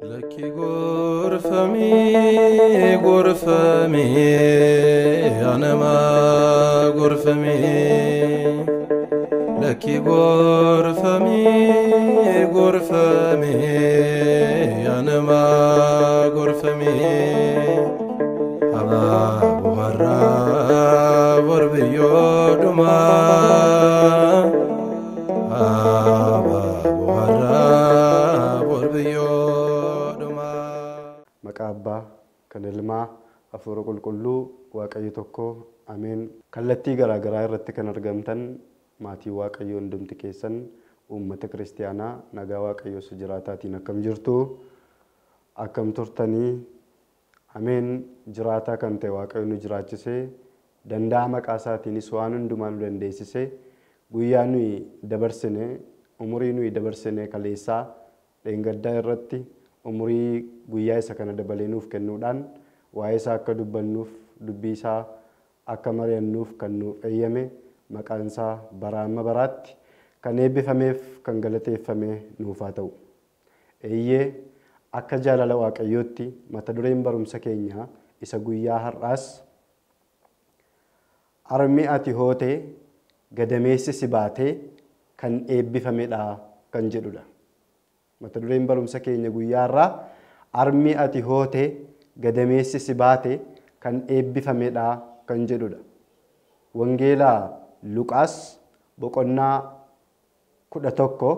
Laki gorfami gorfami anama gorfami Laki gorfami gorfami anama gorfami Aba buharra borbiyo duma Aba buharra borbiyo Maqaabaa kan ilmaa hafuura qulqulluu waaqayyo tokko ameen. Kallattii garaa garaa irratti kan argamtan maatii waaqayyoo hundumti keessan uummata kiristaanaa nagaa waaqayyoo si jiraataatiin akkam jirtu akkam turtanii ameen. Jiraataa kan ta'e waaqayyo nu jiraachisee danda'a maqaa isaatiinis waan hundumaa nu dandeessisee guyyaa nuyi dabarsine umurii nuyi dabarsine kaleessaa dheengaddaa irratti umurii guyyaa isa kana dabalee nuuf kennuudhaan waa'ee isaa akka dubbannuuf dubbii isaa akka mari'annuuf kan nuuf eeyyame maqaan isaa bara amma baraatti kan eebbifameef kan galateeffame nuuf haa ta'u. Eeyyee akka jaalala waaqayyootti mata dureen barumsa keenyaa isa guyyaa har'aas armi ati hootee gadameessi si baatee kan eebbifamedha kan jedhudha. Mata dureen barumsa keenya guyyaa irraa armi ati hootee gadameessi si baate kan eebbifamedha kan jedhudha. Wangeelaa Luqaas boqonnaa 11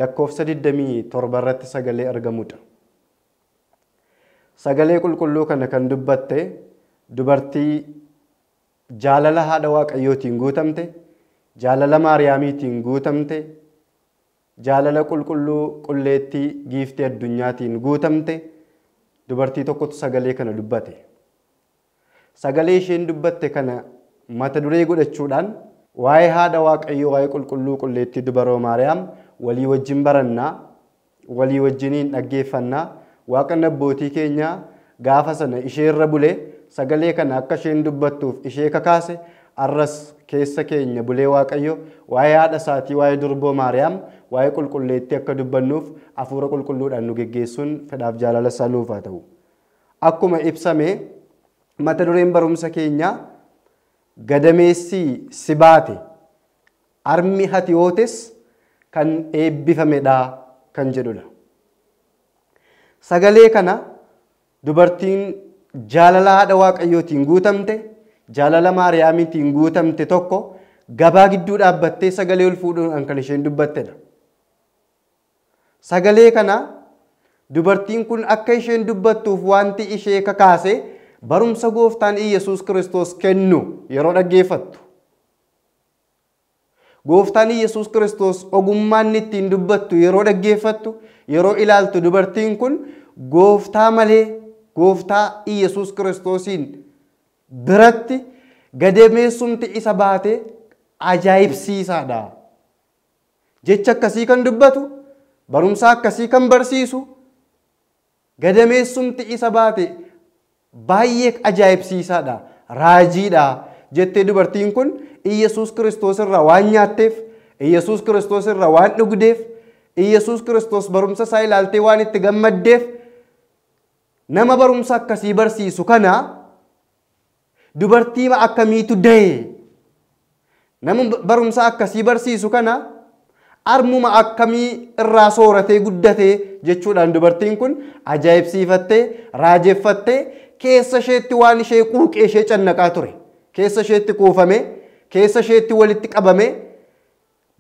lakkoofsa 27 irratti sagalee argamudha. Sagalee qulqulluu kana kan dubbatte dubartii jaalala haadha waaqayyootiin guutamte, jaalala Maariyaamiitiin guutamte, jaalala qulqulluu qulleettii giiftii addunyaatiin guutamte dubartii tokkotu sagalee kana dubbate. Sagalee isheen dubbatte kana mata duree godhachuudhaan waa'ee haadha waaqayyoo waa'ee qulqulluu qulleettii dubaroo Maariyaam walii wajjin barannaa, walii wajjiniin dhaggeeffannaa. Waaqni abbootii keenya gaafa sana ishee irra bulee sagalee kana akka isheen dubbattuuf ishee kakaase arras keessa keenya bulee waaqayyo waa'ee haadha isaatii waa'ee durboo Maariyaam waa'ee qulqulleettii akka dubbannuuf hafuura qulqulluudhaan nu geggeessuun fedhaaf jaalala isaa nuuf haa ta'u. Akkuma ibsame mata dureen barumsa keenyaa gadameessi si baate armi ati hootes kan eebbifamedha kan jedhudha. Sagalee kana dubartiin jaalala haadha waaqayyootiin guutamte, jaalala Maariyaamiitiin guutamte tokko gabaa gidduu dhaabbattee sagalee ol fuudhuudhaan kan isheen dubbattedha. Sagalee kana dubartiin kun akka isheen dubbattuuf wanti ishee kakaase barumsa gooftaan Iyyasuus Kiristoos kennu yeroo dhaggeeffattu. Gooftaan Iyyasuus Kiristoos ogummaan ittiin dubbattu yeroo dhaggeeffattu yeroo ilaaltu dubartiin kun gooftaa malee gooftaa Iyyasuus Kiristoosiin biratti gadameessumti isa baate ajaa'ibsiisaadha. Jecha akkasii kan dubbatu, barumsa akkasii kan barsiisu, gadameessumti isa baate baay'ee ajaa'ibsiisaadha, raajiidha jettee dubartiin kun Iyyasuus Kiristoos irraa waan nyaatteef, Iyyasuus Kiristoos irraa waan dhugdeef, Iyyasuus Kiristoos barumsa isaa ilaaltee waan itti gammaddeef nama barumsa akkasii barsiisu kana dubartii akkamiitu da'e? Nama barumsa akkasii barsiisu kana armuma akkamii irraa sooratee guddatee jechuudhaan dubartiin kun ajaa'ibsiifattee, raajeffattee keessa isheetti waan ishee quuqee ishee cannaqaa ture. Keessa isheetti kuufame, keessa isheetti walitti qabame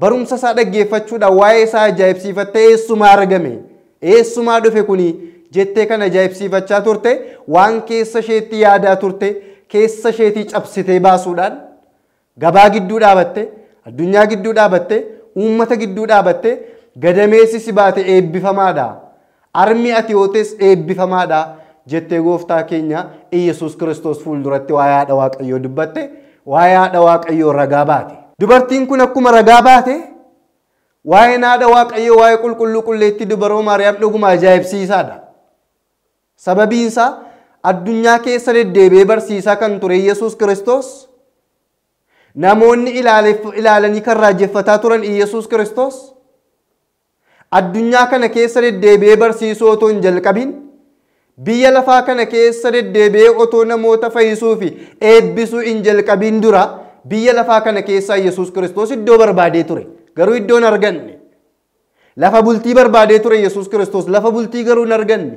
barumsa isaa dhaggeeffachuudhaan waa'ee isaa ajaa'ibsiifattee eessumaa argame, eessumaa dhufe kuni jettee kan ajaa'ibsiifachaa turte waan keessa isheetti yaadaa turte keessa isheetii cabsitee baasuudhaan gabaa gidduu dhaabatte, addunyaa gidduu dhaabatte, uummata gidduu dhaabatte gadameessi si baate eebbifamaadha, armi ati hootes eebbifamaadha jettee gooftaa keenya Iyyasuus Kiristoos fuulduratti waa'ee haadha waaqayyoo dubbatte, waa'ee haadha waaqayyoo ragaa baate. Dubartiin kun akkuma ragaa baate waa'ee haadha waaqayyoo waa'ee qulqulluu qulleettii dubaroo Maariyaam dhuguma ajaa'ibsiisaadha. Sababiin isaa addunyaa keessa deddeebi'ee barsiisaa kan ture Iyyasuus Kiristoos namoonni ilaalanii kan raajeffataa turan Iyyasuus Kiristoos addunyaa kana keessa deddeebi'ee barsiisuu otoo hin jalqabin biyya lafaa kana keessa deddeebi'ee otoo namoota fayyisuu fi eebbisuu hin jalqabin dura biyya lafaa kana keessaa Yesuus Kiristoos iddoo barbaadee ture garuu iddoo hin arganne. Lafa bultii barbaadee ture Yesuus Kiristoos lafa bultii garuu hin arganne.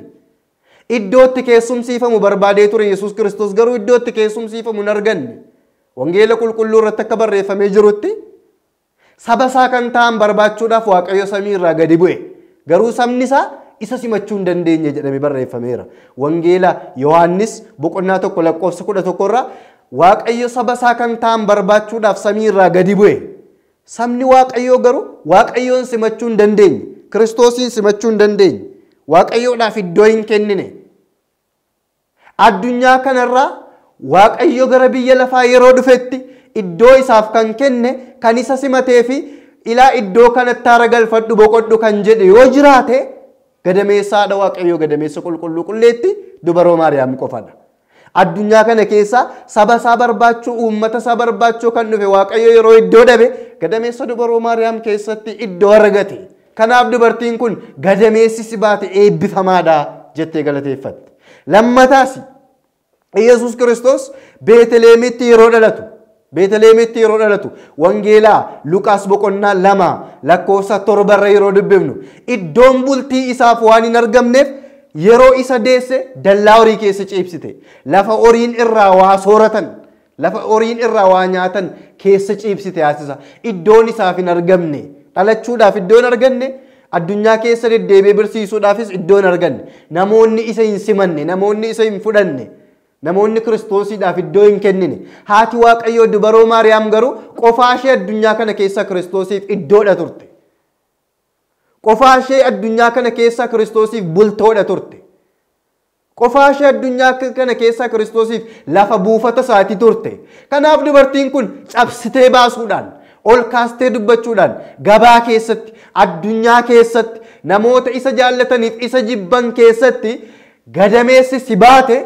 Iddootti keessumsiifamu barbaadee ture Yesuus Kiristoos garuu iddootti keessumsiifamu hin arganne. Wangeela qulqulluu irratti akka barreeffamee jirutti saba isaa kan ta'an barbaachuudhaaf Waaqayyo samii irraa gadi bu'e. Garuu sabni isaa isa simachuu hin dandeenye jedhamee barreeffameera. Wangeela Yohaannis boqonnaa 1:11 irraa Waaqayyo saba isaa kan ta'an barbaachuudhaaf samii irraa gadi bu'e. Sabni Waaqayyoo garuu Waaqayyoon simachuu hin dandeenye. Kiristoosiin simachuu hin dandeenye. Waaqayyoodhaaf iddoo hin kennine. Addunyaa kanarraa Waaqayyo gara biyya lafaa yeroo dhufetti iddoo isaaf kan kenne kan isa simatee fi ilaa iddoo kanatti aara galfadhu boqodhu kan jedhe yoo jiraate gadameessaadha Waaqayyo gadameessa qulqulluu qulleetti dubaroo Maariyaam qofadha. Addunyaa kana keessa saba isaa barbaachuu uummata isaa barbaachuu kan dhufe Waaqayyo yeroo iddoo dhabe gadameessa dubaroo Maariyaam keessatti iddoo argate. Kanaaf dubartiin kun gadameessi si baate eebbifamaadha jettee galateeffatte. Lammataas Yesuus Kiristoos Beetlehemitti yeroo dhalatu Beetlehemitti yeroo dhalatu Wangeelaa Luqaas boqonnaa 2 lakkoofsa 7 yeroo dubbifnu iddoon bultii isaaf waan hin argamneef yeroo isa deesse dallaa horii keessa ciibsite. Lafa horiin irraa waa sooratan lafa horiin irraa waa nyaatan keessa ciibsite yaasisa. Iddoon isaaf hin argamne. Dhalachuudhaaf iddoo hin arganne addunyaa keessa deddeebi'ee barsiisuudhaafis iddoo hin arganne. Namoonni isa hin simanne, namoonni isa hin fudhanne, namoonni Kiristoosiidhaaf iddoo hin kennine. Haati Waaqayyoo dubaroo Maariyaam garuu qofaa ishee addunyaa kana keessa Kiristoosiif iddoodha turte. Qofaa ishee addunyaa kana keessa Kiristoosiif bultoodha turte. Qofaa ishee addunyaa kana keessa Kiristoosiif lafa buufata isaatii turte. Kanaaf dubartiin kun cabsitee baasuudhaan ol kaastee dubbachuudhaan gabaa keessatti addunyaa keessatti namoota isa jaallataniif isa jibban keessatti gadameessi si baate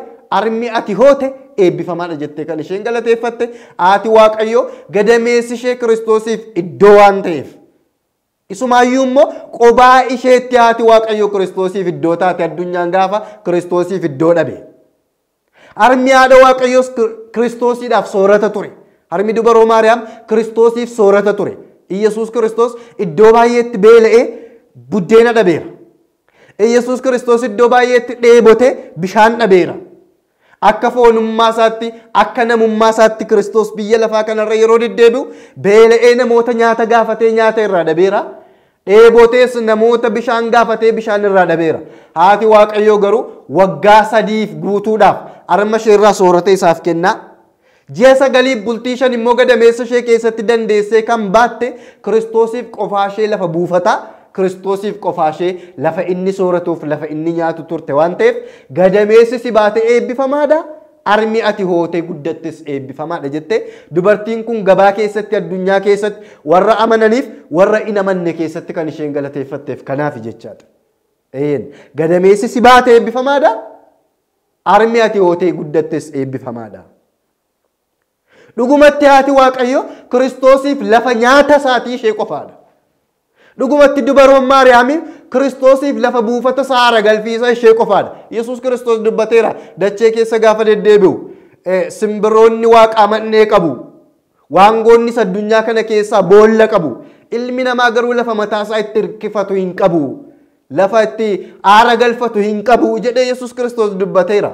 armi ati hoote eebbifamaadha jettee kan isheen galateeffatte. Haati Waaqayyoo gadameessi ishee Kiristoosiif iddoo waan ta'eef isumaayyuu immoo qobaa isheetti haati Waaqayyoo Kiristoosiif iddoo taate addunyaan gaafa Kiristoosiif iddoo dhabe. Armi haadha Waaqayyoos Kiristoosiidhaaf soorata ture. Harmi dubaroo Maariyaam Kiristoosiif soorata ture. Iyesuus Kiristoos iddoo baay'eetti beela'ee buddeena dhabeera. Iyesuus Kiristoos iddoo baay'eetti dheebote bishaan dhabeera. Akka foonummaa isaatti akka namummaa isaatti Kiristoos biyya lafaa kanarra yeroo deddeebi'u beela'ee namoota nyaata gaafatee nyaata irraa dhabeera. Dheebotees namoota bishaan gaafatee bishaan irraa dhabeera. Haati Waaqayyoo garuu waggaa 3 guutuudhaaf arma ishee irraa soorata isaaf kennaa. Ji'a 9 bultii 5 immoo gadameessa ishee keessatti dandeessee kan baatte Kiristoosiif qofaa ishee lafa buufataa Kiristoosiif qofaa ishee lafa inni sooratuuf lafa inni nyaatu turte waan ta'eef gadameessi si baate eebbifamaadha. Armi ati hootee guddattes eebbifamaadha jettee dubartiin kun gabaa keessatti addunyaa keessatti warra amananiif warra hin amanne keessatti kan isheen galateeffatteef kanaaf jechaadha. Gadameessi si baate eebbifamaadha. Armi ati hootee guddattes eebbifamaadha. Dhugumatti haati Waaqayyoo Kiristoosiif lafa nyaata isaatii ishee qofaadha. Dhugumatti dubaroon Maariyaamii Kiristoosiif lafa buufata isaa aara galfiisa ishee qofaadha. Yesuus Kiristoos dubbateera dachee keessa gaafa deddeebi'u simbirroonni Waaqaa mannee qabu. Waangoonnis addunyaa kana keessaa boolla qabu. Ilmi namaa garuu lafa mataasaa itti hirkifatu hin qabu. Lafa itti aara galfatu hin qabu jedhee Yesuus Kiristoos dubbateera.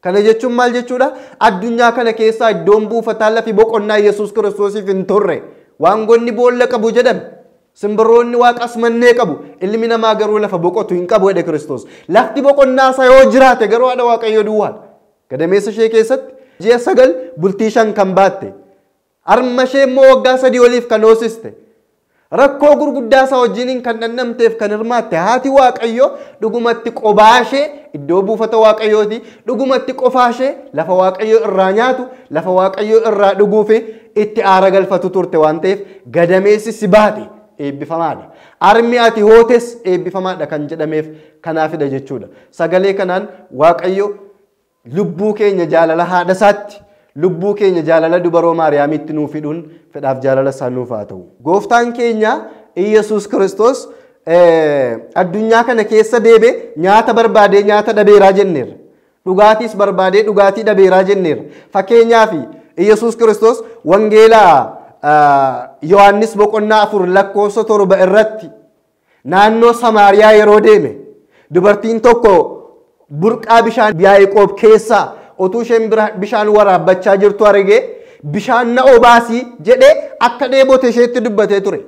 Kana jechuun maal jechuudha? Addunyaa kana keessaa iddoon buufataa lafi boqonnaa Yesuus Kiristoosiif hin turre. Waangoonni boolla qabu jedhame. Simbirroonni Waaqas mannee qabu. Ilmi namaa garuu lafa boqotu hin qabu jedhe Kiristoos. Lafti boqonnaa isaa yoo jiraate garuu haadha Waaqayyoo duwwaadha. Gadameessa ishee keessatti ji'a 9 bultii 5 kan baatte. Arma ishee immoo waggaa 3 oliif kan hoosiste. Rakkoo gurguddaa isaa wajjiniin kan dhandhamteef kan hirmaatte haati Waaqayyoo dhugumatti qobaa ishee iddoo buufata Waaqayyooti. Dhugumatti qofaa ishee lafa Waaqayyoo irraa nyaatu lafa Waaqayyoo irraa dhuguu fi itti aara galfatu turte waan ta'eef gadameessi si baate eebbifamaadha. Armi ati hootes eebbifamaadha kan jedhameef kanaafidha jechuudha. Sagalee kanaan Waaqayyo lubbuu keenya jaalala haadha isaatti lubbuu keenya jaalala dubaroo Maariyaamitti nuuf hidhuun fedhaaf jaalala isaa nuuf haa ta'u. Gooftaan keenya Iyesuus Kiristoos addunyaa kana keessa deebe nyaata barbaadee nyaata dhabeeraa jenneerra. Dhugaatiis barbaadee dhugaatii dhabeeraa jenneerra. Fakkeenyaaf Iyyasuus Kiristoos wangeelaa Yohaannis boqonnaa 4 lakkoofsa 7 irratti naannoo Samaariyaa yeroo deeme dubartiin tokko burqaa bishaan Yaaqoob keessaa otuu isheen bishaan waraabbachaa jirtu argee bishaan na obaasii jedhee akka dheebote isheetti dubbatee ture.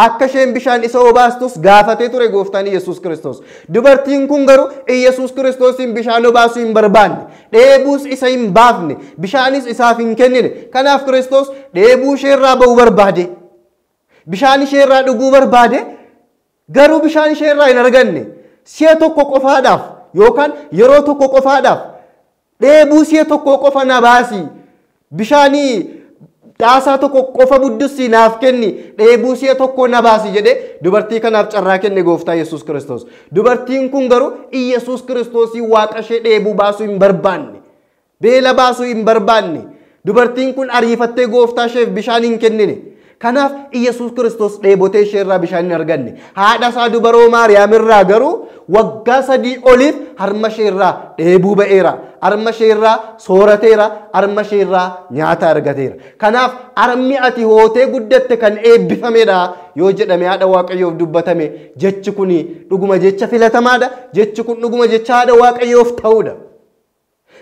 Akka isheen bishaan isa obaastus gaafatee ture gooftaan Iyyasuus Kiristoos. Dubartiin kun garuu Iyyasuus Kiristoosiin bishaan obaasuu hin barbaanne, dheebuus isa hin baafne, bishaanis isaaf hin kennine. Kanaaf Kiristoos dheebuu isheerraa ba'uu barbaade, bishaan isheerraa dhuguu barbaade, garuu bishaan isheerraa hin arganne. Si'a tokko qofaadhaaf yookaan yeroo tokko qofaadhaaf dheebuu si'a tokko qofa na baasi, bishaanii xaasaa tokko qofa buddusii naaf kenni, dheebuu si'a tokko na baasi jedhee dubartii kanaaf carraa kenne gooftaa Yesuus Kiristoos. Dubartiin kun garuu Iyyasuus Kiristoosii waaqa ishee dheebuu baasuu hin barbaanne, beela baasuu hin barbaanne. Dubartiin kun ariifattee gooftaa isheef bishaan hin kennine. Kanaaf Iyyasuus Kiristoos dheebotee isheerraa bishaan hin arganne. Haadha isaa dubaroo Maariyaam irraa garuu waggaa 3 oliif harma isheerraa dheebuu ba'eera. Harma isheerraa soorateera. Harma isheerraa nyaata argateera. Kanaaf harmi ati hootee guddatte kan eebbifamedha yoo jedhame haadha Waaqayyoof dubbatame jechi kun dhuguma jecha filatamaadha. Jechi kun dhuguma jecha haadha Waaqayyoof ta'uudha.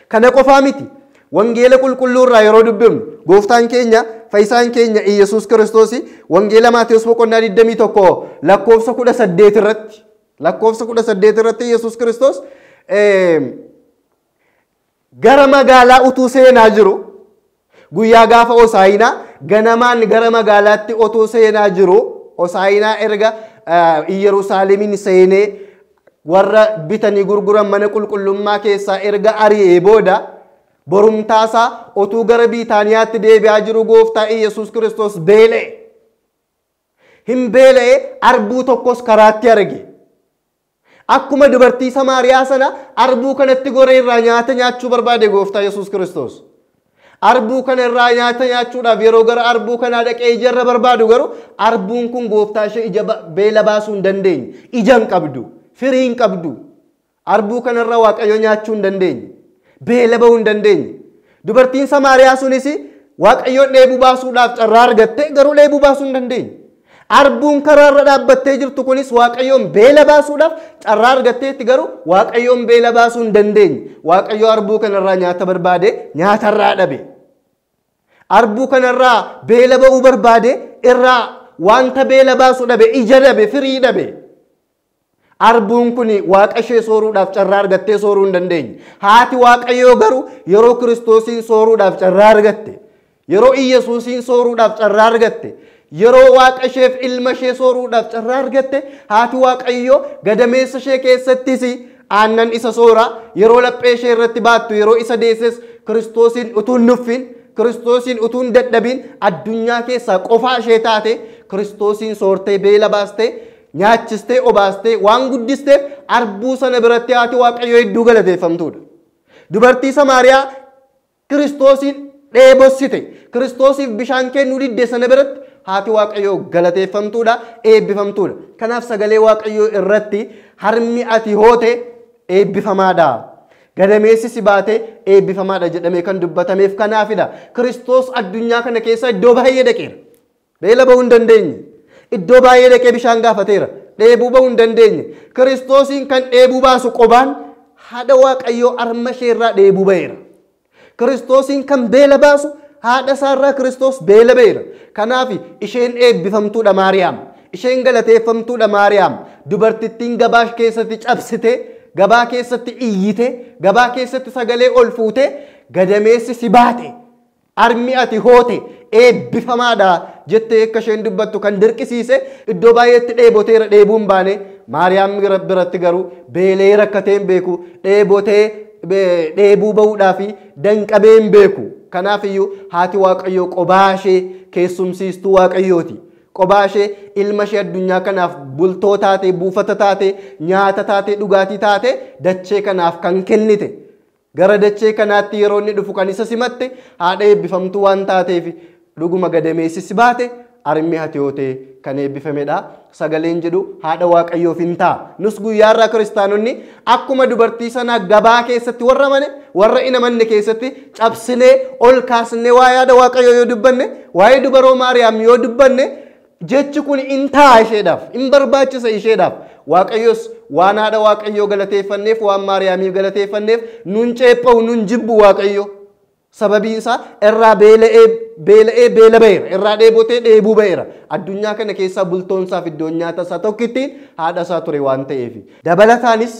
Kana qofaa miti. Wangeela qulqulluu irraa yeroo dubbifnu gooftaan keenya fayyisaan keenya Iyyasuus Kiristoos wangeela Maatewos boqonnaa 21 lakkoofsa 18 irratti Iyyasuus Kiristoos gara magaalaa utuu seenaa jiru guyyaa gaafa Hosaayinaa ganamaan gara magaalaatti utuu seenaa jiru Hosaayinaa erga Yerusaalemiin seenee warra bitanii gurguran mana qulqullummaa keessaa erga ari'ee booda borumtaasaa otuu gara Biitaaniyaatti deebi'aa jiru gooftaa Iyyasuus Kiristoos beela'e. Hin beela'e arbuu tokkos karaatti arge. Akkuma dubartii Samaariyaa sana arbuu kanatti goree irraa nyaata nyaachuu barbaade gooftaa Iyyasuus Kiristoos. Arbuu kana irraa nyaata nyaachuudhaaf yeroo gara arbuu kanaa dhaqee ijarra barbaadu garuu arbuun kun gooftaa ishee ija beela baasuu hin dandeenye. Ija hin qabdu, firii hin qabdu. Arbuu kanarraa Waaqayyo nyaachuu hin dandeenye. Beela ba'uu hin dandeenye. Dubartiin Samaariyaa sunis Waaqayyoon dheebuu baasuudhaaf carraa argatte garuu dheebuu baasuu hin dandeenye. Arbuun karaarra dhaabbattee jirtu kunis Waaqayyoon beela baasuudhaaf carraa argatteetti garuu Waaqayyoon beela baasuu hin dandeenye. Waaqayyo arbuu kanarraa nyaata barbaade nyaatarraa dhabe. Arbuu kanarraa beela ba'uu barbaade irraa wanta beela baasuu dhabe, ija dhabe, firii dhabe. Arbuun kun waaqa ishee sooruudhaaf carraa argattee sooruu hin dandeenye. Haati Waaqayyoo garuu yeroo Kiristoosiin sooruudhaaf carraa argatte, yeroo Iyyasuusiin sooruudhaaf carraa argatte, yeroo waaqa isheef ilma ishee sooruudhaaf carraa argatte, haati Waaqayyoo gadameessa ishee keessattis aannan isa soora, yeroo laphee ishee irratti baattu, yeroo isa deesses Kiristoosiin utuu hin nuffin, Kiristoosiin utuu hin dadhabin addunyaa keessaa qofaa ishee taate Kiristoosiin soortee beela baastee nyaachistee obaastee waan guddisteef arbuu sana biratti haati Waaqayyoo hedduu galateeffamtuudha. Dubartii Samaariyaa Kiristoosiin dheebossite, Kiristoosiif bishaan kennuu didde sana biratti haati Waaqayyoo galateeffamtuudha, eebbifamtuudha. Kanaaf sagalee Waaqayyoo irratti harmi ati hoote eebbifamaadha. Gadameessi si baate eebbifamaadha jedhamee kan dubbatameef kanaafidha. Kiristoos addunyaa kana keessa iddoo baay'ee dhaqeera. Beela ba'uu hin dandeenye. Iddoo baay'ee dhaqee bishaan gaafateera. Dheebuu ba'uu hin dandeenye. Kiristoosiin kan dheebuu baasu qobaan haadha Waaqayyoo harma isheerraa dheebuu ba'eera. Kiristoosiin kan beela baasu haadha isaarraa Kiristoos beela ba'eera. Kanaaf isheen eebbifamtuudha Maariyaam. Isheen galateeffamtuudha Maariyaam. Dubartittiin gabaa keessatti cabsite, gabaa keessatti iyyite, gabaa keessatti sagalee ol fuute, gadameessi si baate. Harmi ati hoote eebbifamaadha jettee akka isheen dubbattu kan dirqisiise iddoo baay'eetti dheeboteera dheebuu hin baane. Maariyaam biratti garuu beelee rakkatee hin beeku, dheebotee dheebuu ba'uudhaa fi danqabee hin beeku. Kanaaf iyyuu haati Waaqayyoo qobaa ishee keessumsiistuu Waaqayyooti. Qobaa ishee ilma ishee addunyaa kanaaf bultoo taate, buufata taate, nyaata taate, dhugaatii taate dachee kanaaf kan kennite. Gara dachee kanaatti yeroo inni dhufu kan isa simatte haadha eebbifamtuu waan taateef dhuguma gadameessi si baate armi hati yootee kan eebbifamedha. Sagaleen jedhu haadha waaqayyoof hin ta'a. Nus guyyaarraa kiristaanonni akkuma dubartii sana gabaa keessatti warra hin amanne keessatti cabsinee ol kaasnee waa'ee haadha waaqayyoo yoo dubbanne, waa'ee dubaroo Maariyaam yoo dubbanne, jechi kun hin ta'a isheedhaaf, hin barbaachisa isheedhaaf. Waaqayyos waan haadha waaqayyoo galateeffanneef, waan Maariyaamiif galateeffanneef nun ceepha'u nun jibbu waaqayyo. Sababiin isaa irraa beela'ee beela ba'eera, irraa dheebotee dheebuu ba'eera. Addunyaa kana keessaa bultoon isaaf iddoon nyaata isaa tokkittiin haadha isaa ture waan ta'eef. Dabalataanis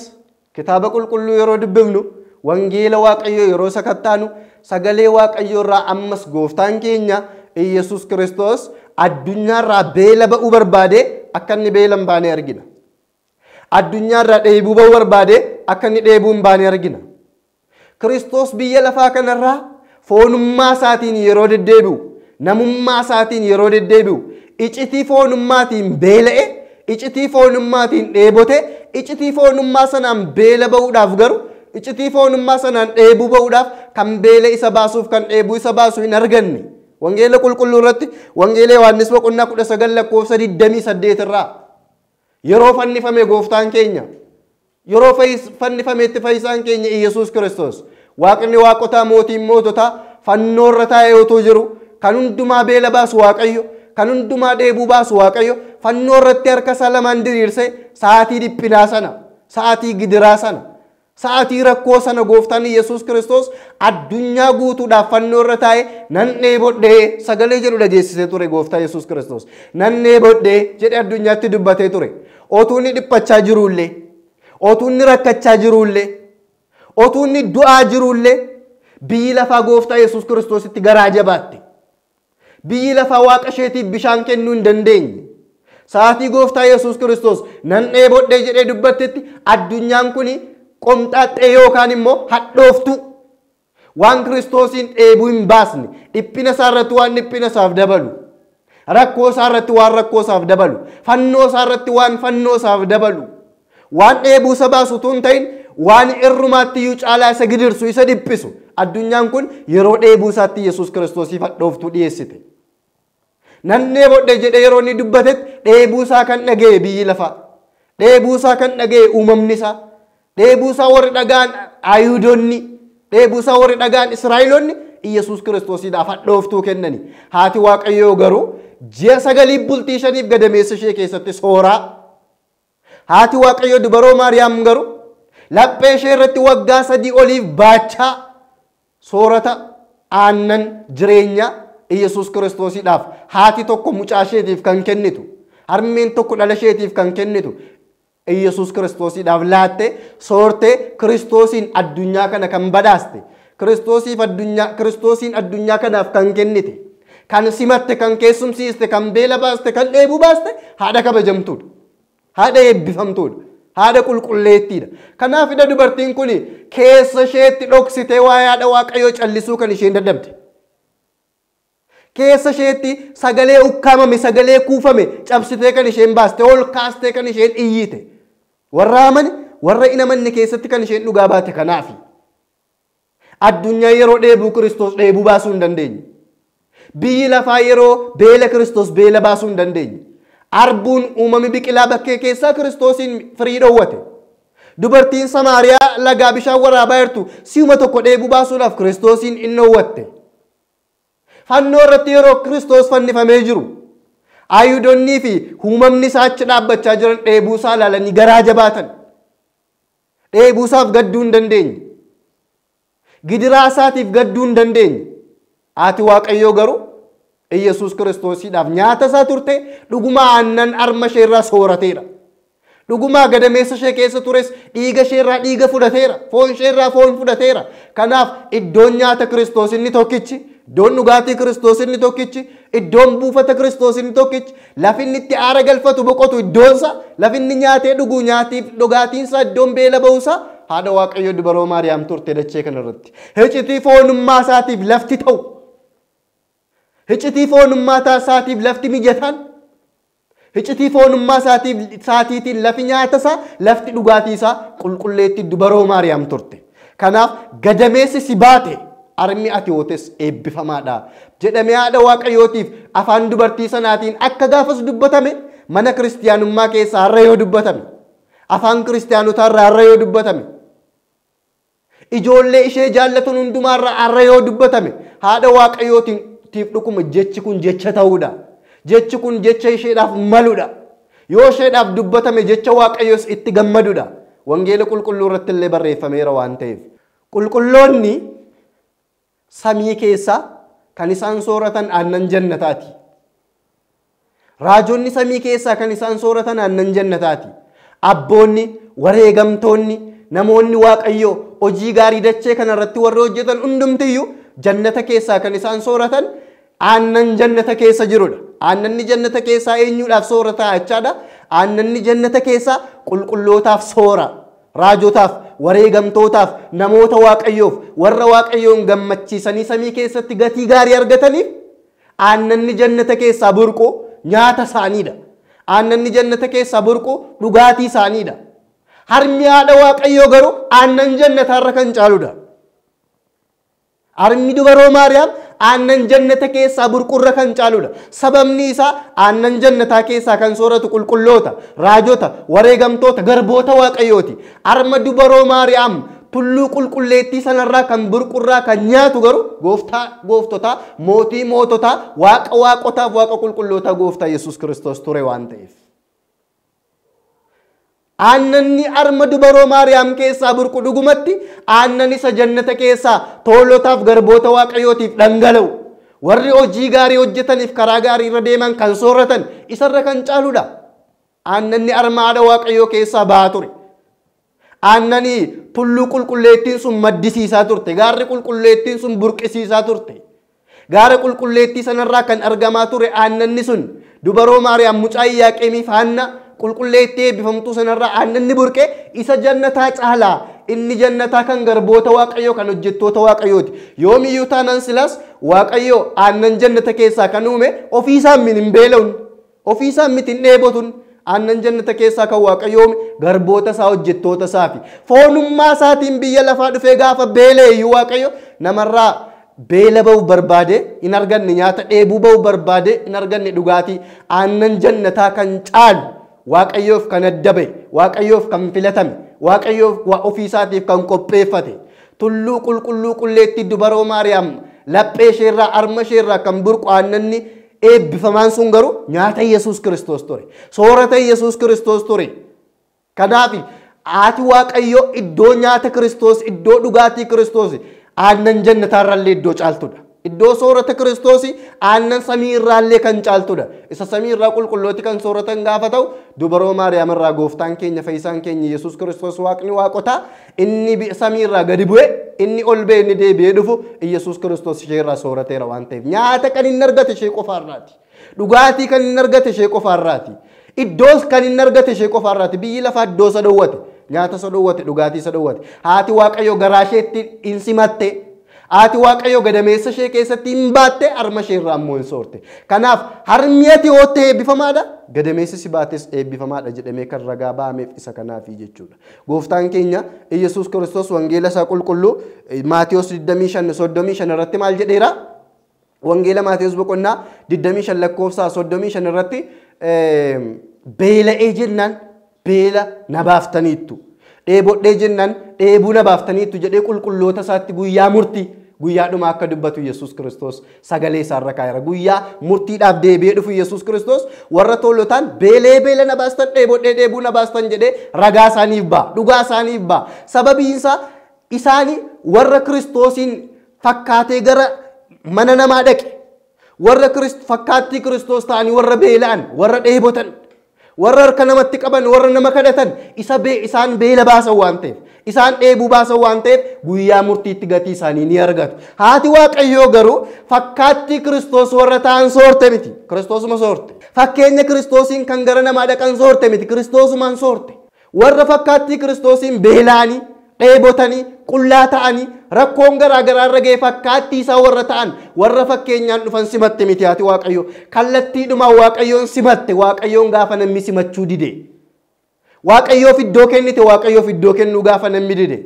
kitaaba qulqulluu yeroo dubbifnu, wangeela waaqayyoo yeroo sakattaanu, sagalee waaqayyoo irraa ammas gooftaan keenya Iyesuus Kiristoos addunyaarraa beela ba'uu barbaade akka inni beela hin baane argina. Addunyaarraa dheebuu ba'uu barbaade akka inni dheebuu hin baane argina. Kiristoos biyya lafaa kanarraa foonummaa isaatiin yeroo deddeebi'u, namummaa isaatiin yeroo deddeebi'u, icitii foonummaatiin beela'e, icitii foonummaatiin dheebote, icitii foonummaa sanaan beela ba'uudhaaf garuu, icitii foonummaa sanaan dheebuu ba'uudhaaf kan beela isa baasuuf kan dheebuu isa baasu hin arganne. Wangeela qulqulluu irratti wangeela Yohaannis boqonnaa 19 lakkoofsa 28 irraa yeroo fannifame gooftaan keenya, yeroo fannifametti fayyisaan keenya Iyesuus Kiristoos, Waaqni waaqotaa mootiin moototaa fannoo irra taa'ee otoo jiru, kan hundumaa beela baasu Waaqayyo, kan hundumaa dheebuu baasu Waaqayyo, fannoo irratti harka isaa lamaan diriirsee sa'aatii dhiphinaa sana, sa'aatii gidiraa sana, sa'aatii rakkoo sana gooftaan Iyesuus Kiristoos addunyaa guutuudhaaf fannoo irra taa'ee nan dheebodhee sagalee jedhu dhageessisee ture gooftaa Iyesuus Kiristoos. Nan dheebodhee jedhee addunyaatti dubbatee ture. Otuu inni dhiphachaa jirullee, otuu inni rakkachaa jirullee, otuu inni du'aa jirullee, biyyi lafaa gooftaa Iyesuus Kiristoositti garaa jabaatte. Biyyi lafaa waaqa isheetiif bishaan kennuu hin dandeenye. Sa'aatii gooftaa Iyesuus Kiristoos nan dheebodhee jedhee dubbattetti addunyaan kuni qomxaaxxee yookaan immoo hadhooftu waan Kiristoosiin dheebuu hin baasne, dhiphina isaa irratti waan dhiphina isaaf dabalu, rakkoo isaa irratti waan rakkoo isaaf dabalu, fannoo isaa irratti waan fannoo isaaf dabalu, waan dheebuu isa baasu utuu hin ta'in waan irrumaatti iyyuu caalaa isa gidirsu isa dhiphisu. Addunyaan kun yeroo dheebuu isaatti Iyesuus Kiristoosiif hadhooftuu dhiyeessite. Nan dheebodhe jedhee yeroo inni dubbatetti dheebuu isaa kan dhaga'e biyyi lafaa, dheebuu isaa kan dhaga'e uumamni isaa, dheebuu isaa warri dhagaan Ayuudonni, dheebuu isaa warri dhagaan Israa'eloonni Iyesuus Kiristoosiidhaaf hadhooftuu kennani. Haati Waaqayyoo garuu ji'a 9 bultii 5 gadameessa ishee keessatti sooraa. Haati Waaqayyoo dubaroo Maariyaam garuu laphee ishee irratti waggaa 3 oliif baachaa soorata aannan jireenyaa Iyesuus Kiristoosiidhaaf haati tokko mucaa isheetiif kan kennitu, harmeen tokko dhala isheetiif kan kennitu Iyesuus Kiristoosiidhaaf laatte soortee Kiristoosiin addunyaa kana kan badhaaste, Kiristoosiin addunyaa kanaaf kan kennite, kan simatte, kan keessumsiiste, kan beela baaste, kan dheebuu baaste haadha kabajamtuudha, haadha eebbifamtuudha, haadha qulqulleettiidha. Kanaafidha dubartiin kun keessa isheetti dhoksitee waa'ee haadha Waaqayyoo callisuu kan isheen dadhabde. Keessa isheetti sagalee ukkaamame, sagalee kuufame cabsitee kan isheen baaste, ol kaastee kan isheen iyyite. Warra amane, warra hin amanne keessatti kan isheen dhugaa baate kanaafi. Addunyaa yeroo dheebuu Kiristoos dheebuu baasuu hin dandeenye. Biyyi lafaa yeroo beela Kiristoos beela baasuu hin dandeenye. Arbuun uumame biqilaa bakkee keessaa Kiristoosiin firii dhoowwate. Dubartiin Samaariyaa lagaa bishaan waraabaa jirtu si'uma tokko dheebuu baasuudhaaf Kiristoosiin in dhoowwatte. Fannoo irratti yeroo Kiristoos fannifamee jiru, Ayuudonnii fi uumamni isaa achi dhaabbachaa jiran dheebuu isaa ilaalanii garaa jabaatan. Dheebuu isaaf gadduu hin dandeenye. Gidiraa isaatiif gadduu hin dandeenye. Haati Waaqayyoo garuu Iyesuus Kiristoosiidhaaf nyaata isaa turte, dhugumaa aannan harma ishee irraa soorateera. Dhugumaa gadameessa ishee keessa tures dhiiga ishee irraa dhiiga fudhateera, foon ishee irraa foon fudhateera. Kanaaf iddoon nyaata Kiristoos inni tokkichi, iddoon dhugaatii Kiristoos inni tokkichi, iddoon buufata Kiristoos inni tokkichi, lafinni itti aara galfatu boqotu iddoonsa, lafinni nyaatee dhuguu nyaatiif dhugaatiinsa iddoon beela ba'uusaa haadha Waaqayyoo dubaroo Maariyaam turte dachee kanarratti. Icitii foonummaa isaatiif lafti ta'u, icitii foonummaa isaatiif lafti mijataan, icitii foonummaa isaatiitiin lafi nyaata isaa, lafti dhugaatii isaa qulqulleetti dubaroo Maariyaam turte. Kanaaf gadameessi si baate armi ati hootes eebbifamaadha jedhamee haadha waaqayyootiif afaan dubartii sanaatiin akka gaafas dubbatame mana kiristiyaanummaa keessa har'a yoo dubbatame afaan kiristiyaanotaa irraa har'a yoo dubbatame ijoollee ishee jaallatan hundumaa irraa har'a yoo dubbatame haadha waaqayyootiif dhuguma jechi kun jecha ta'uudha. Jechi kun jecha isheedhaaf maluudha. Yoo isheedhaaf dubbatame jecha waaqayyoos itti gammaduudha. Wangeela qulqulluu irratti illee barreeffameera waan ta'eef. Qulqulloonni samii keessaa kan isaan sooratan aannan jannataati. Raajonni samii keessaa kan isaan sooratan aannan jannataati. Abboonni, wareegamtoonni, namoonni waaqayyoo hojii gaarii dachee kanarratti warri hojjetan hundumtiyyuu jannata keessaa kan isaan sooratan aannan jannata keessa jirudha. Aannanni jannata keessaa eenyuudhaaf soorata jechaadha. Aannanni jannata keessaa qulqullootaaf soora. Raajotaaf, wareegamtootaaf, namoota waaqayyoof, warra waaqayyoon gammachiisanii samii keessatti gatii gaarii argataniif aannanni jannata keessaa burqu nyaata isaaniidha. Aannanni jannata keessaa burqu dhugaatii isaaniidha. Harmi haadha waaqayyoo garuu aannan jannatarra kan caaludha. Harmi dubaroo Maariyaam aannan jannata keessaa burqurra kan caaludha. Sababni isaa aannan jannataa keessaa kan sooratu qulqulloota, raajota, wareegamtoota, garboota waaqayyooti. Harma dubaroo Maariyaam tulluu qulqulleettii sanarraa kan burqurraa kan nyaatu garuu gooftaa gooftotaa, mootii moototaa, waaqa waaqotaaf waaqa qulqullootaa gooftaa Yesuus Kiristoos ture waan ta'eef. Aannanni harma dubaroo Maariyaam keessaa burqu dhugumatti aannan isa jannata keessaa toolotaaf garboota waaqayyootiif dhangala'u warri hojii gaarii hojjetaniif karaa gaarii irra deeman kan sooratan isarra kan caaludha. Aannanni harma haadha waaqayyoo keessaa bahaa ture. Aannanii tulluu qulqulleettiin sun maddisiisaa turte. Gaarri qulqulleettiin sun burqisiisaa turte. Gaara qulqulleettii sanarraa kan argamaa ture aannanni sun dubaroo Maariyaam mucaa Iyyaaqeemiif Haannaa qulqulleettee eebbifamtuu sanarraa aannanni burqe isa jannataa caalaa. Inni jannataa kan garboota waaqayyoo kan hojjettoota waaqayyooti. Yoomiyyuu taanaan silas waaqayyoo aannan jannata keessaa kan uume ofiisaan hin beela'uun ofiisaan miti hin dheebotun. Aannan jannata keessaa kan waaqayyoo uume garboota isaa hojjettoota isaafi. Foonummaa isaatiin biyya lafaa dhufee gaafa beela'eeyyuu waaqayyo namarraa beela ba'uuf barbaade hin arganne, nyaata dheebuu ba'uuf barbaade hin arganne, dhugaatii aannan jannataa kan caalu waaqayyoof kan adda ba'e, waaqayyoof kan filatame, waaqayyoof ofiisaatiif kan qopheeffate tulluu qulqulluu qulleettii dubaroo Maariyaam laphee isheerraa harma isheerraa kan burqu aannanni eebbifamaan sun garuu nyaata Yesuus Kiristoos ture. Soorata Yesuus Kiristoos ture. Kanaaf haati waaqayyoo iddoo nyaata Kiristoos, iddoo dhugaatii Kiristoos aannan jannataarraallee iddoo caaltudha. Iddoo soorata Kiristoos aannan samii irraallee kan caaltudha. Isa samii irraa qulqullooti kan sooratan gaafa ta'u dubaroo Maariyaam irraa gooftaan keenya fayyisaan keenya Yesuus Kiristoos waaqni waaqotaa inni samii irraa gadi bu'e inni ol ba'e inni deebi'ee dhufu Yesuus Kiristoos ishee irraa soorateera waan ta'eef nyaata kan inni argate ishee qofaarraati. Dhugaatii kan inni argate ishee qofaarraati. Iddoos kan inni argate ishee qofaarraati. Biyyi lafaa iddoo isa dhowwate, nyaata isa dhowwate, dhugaatii isa dhowwate. Haati waaqayyo garaa isheetti hin simatte. Haati waaqayyo gadameessa ishee keessatti hin baatte, harma ishee irraa immoo hin soorte. Kanaaf harmi ati hootte eebbifamaadha, gadameessi si baates eebbifamaadha jedhamee kan ragaa ba'ameef isa kanaafi jechuudha. Gooftaan keenya Yesuus Kiristoos wangeela isaa qulqulluu Maatiyos 25:35 irratti maal jedheera? Wangeela Maatiyos boqonnaa 25 lakkoofsa 35 irratti beela'ee jennaan beela na baaftaniittu. Dheebodhee jennaan dheebuu na baaftaniittu jedhee qulqulloota isaatti guyyaa murtii guyyaadhuma akka dubbatu Yesuus Kiristoos sagalee isaarra kaa'eera. Guyyaa murtiidhaaf deebi'ee dhufu Yesuus Kiristoos warra toolotaan beela na baastan, dheebodhee dheebuu na baastan jedhee ragaa isaaniif ba'a, dhugaa isaaniif ba'a. Sababiinsa isaanii warra Kiristoosiin fakkaatee gara mana namaa dhaqe, warra fakkaattii Kiristoos ta'anii warra beela'an, warra dheebotan, warra harka namatti qaban, warra nama kadhatan isaan beela baasan waan ta'eef, isaan dheebuu baasan waan ta'eef guyyaa murtiitti gatii isaanii ni argatu. Haati waaqayyoo garuu fakkaattii Kiristoos warra ta'an soorte miti, Kiristoosuma soorte. Fakkeenya Kiristoosiin kan gara namaa dhaqan soorte miti, Kiristoosumaan soorte. Warra fakkaattii Kiristoosiin beela'anii, dheebotanii, qullaa ta'anii, rakkoon garaa garaa irra ga'e fakkaattii isaa warra ta'an, warra fakkeenyaan dhufan simatte miti haati waaqayyoo. Kallattiidhumaan waaqayyoon simatte, waaqayyoon gaafa namni simachuu dide. Waaqayyoof iddoo kennite, waaqayyoof iddoo kennuu gaafa namni dide.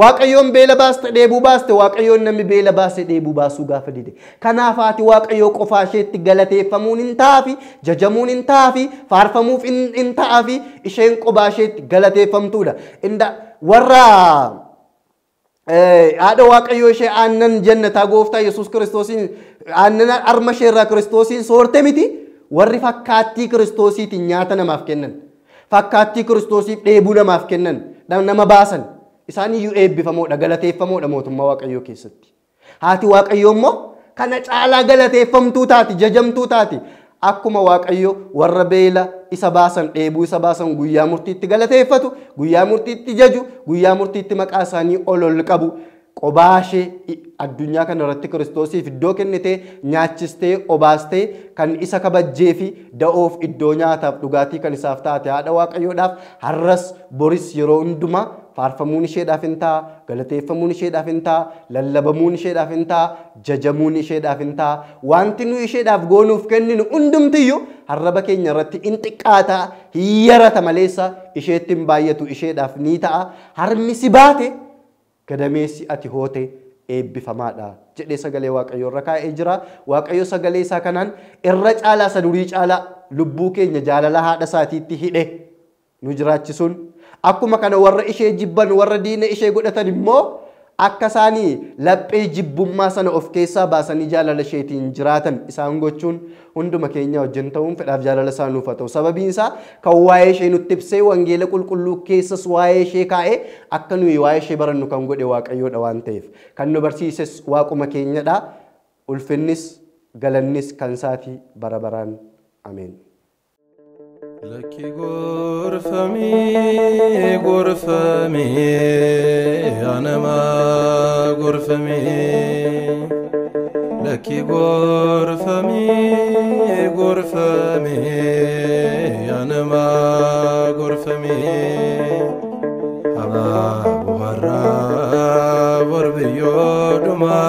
waaqayyoon beela baaste dheebuu baaste waaqayyoon namni beela baaste dheebuu baasuu gaafa dide kanaaf ati waaqayyoo qofaa isheetti galateeffamuun hin taafi jajamuun hin taafi faarfamuuf hin taafi isheen qobaa isheetti galateeffamtuudha inda warra haadha waaqayyoo ishee aannan jannataa gooftaa Yesuus Kiristoosiin aannan arma ishee irraa Kiristoosiin soorte miti warri fakkaattii Kiristoosiitiin nyaata namaaf kennan fakkaattii Kiristoosiif dheebuu namaaf kennan nama baasan isaan iyyuu eebbifamoodha galateeffamoodha mootummaa waaqayyoo keessatti haati waaqayyoo immoo kana caalaa galateeffamtuu taati jajamtuu taati akkuma waaqayyoo warra beela isa baasan dheebuu isa baasan guyyaa murtiitti galateeffatu guyyaa murtiitti jaju guyyaa murtiitti maqaa isaanii ol qabu qobaashee addunyaa kana irratti Kiristoosiif iddoo kennitee nyaachistee obaastee kan isa kabajjee fi da'oof iddoo nyaataaf dhugaatii kan isaaf taate haadha waaqayyoodhaaf har'as boris yeroo hundumaa faarfamuun isheedhaaf hin ta'a galateeffamuun isheedhaaf hin ta'a lallabamuun isheedhaaf hin ta'a jajamuun isheedhaaf hin ta'a wanti nu isheedhaaf goonuuf kenninu hundumtiyyuu harraba keenya irratti in xiqqaata hiyyarata maleessa isheetti hin baay'atu isheedhaaf ni ta'a harmi si baate gadameessi ati hoote eebbifamaadha jedhee sagalee waaqayyoo irra kaa'ee jira waaqayyo sagalee isaa kanaan irra caalaa isa durii caalaa lubbuu keenya jaalala haadha isaatiitti hidhe nu jiraachisuun akkuma kana warra ishee jibban warra diina ishee godhatan immoo akka isaanii laphee jibbummaa sana of keessaa baasanii jaalala isheetiin jiraatan isaan gochuun hunduma keenya wajjin ta'uun fedhaaf jaalala isaa nuuf haa ta'u sababiin isaa kan waa'ee ishee nutti ibsee wangeela qulqulluu keessas waa'ee ishee kaa'ee akka nuyi waa'ee ishee barannu kan godhe waaqayyoodha waan ta'eef kan nu barsiises waaquma keenyadha ulfinnis galannis kan isaatii bara baraan ameen. Laki gorfami anama gorfami Laki gorfami anama gorfami Aba buharra borbiyo duma